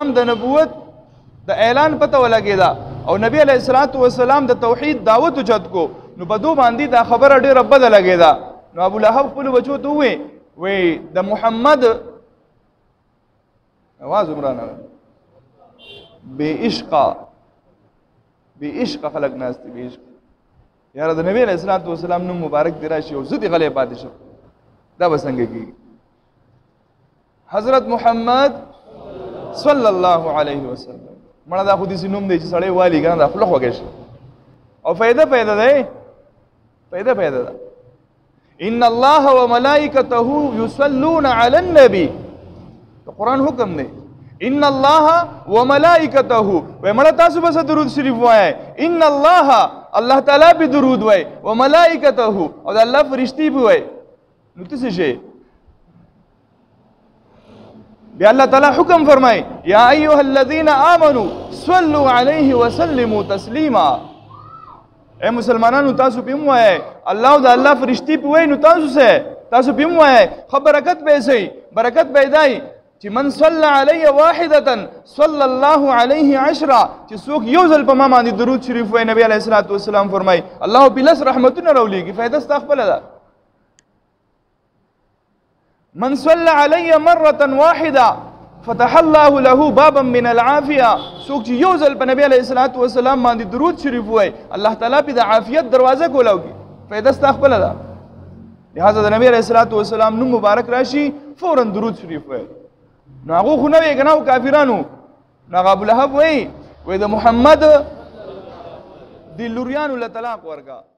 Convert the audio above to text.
د نبوت د اعلان پته ولګېده او نبی علیه الصلاۃ والسلام د توحید دعوت اوچت کو نو په دو باندې دا خبره ډېره بده لګېده. نو ابو لهب خپلو بچو ته ووایي د محمد اواز عمرانه بې عشقه خلک ناست دي بې عشقه. یاره د نبی علیه الصلاۃ والسلام نوم مبارک دی راشي او زه دې غلی پاتې شم دا به څنګه کېږي؟ حضرت محمد صلی الله علیه وسلم مړه دا خو داسې نوم دی چې سړی والي که نه دا خوله خوږی شي او فایده ده. ان الله وملائکته یصلون علی النبی د قرآن حکم دی. ان الله وملائکته وای مړه تاسو بس درود شریف وایئ. ان الله الله تعالی پې درود وایي وملائکته او د الله فرشتي پې وایي. نو ته څه شی بیا الله تعالی حکم فرمای یا ایها الذین آمنوا صلوا علیه وسلموا تسلیما. اے مسلمانانو تاسو پې هم وایئ الله او د الله فرشتي پې وایي نو تاسو پې هم وایئ ښه برکت به یې صحیح برکت به یې دای چې من صلی علی واحدة صلی الله علیه عشرة چې څوک یو ځل په ما باندې درود شریف وایي نبی علیه الصلاۃ والسلام فرمایي الله پې لس رحمتونه راولیږي. فایده ستا خپله ده. من صلى علي مرة واحدة فتح الله له بابا من العافية څوک چې یو ځل په نبی علیه الصلاۃ والسلام باندې درود شریف وایي الله تعالی پې د عافیت دروازه کولاوږي. فایده ستا خپله ده. لہذا د نبی علیه الصلاۃ والسلام نوم مبارک راشي فورا درود شریف وایي. نو هغو خو نه وی که نه او کافرانو نو هغه ابولهب وایي د محمد دې لوریانو له طلاق ورکړه.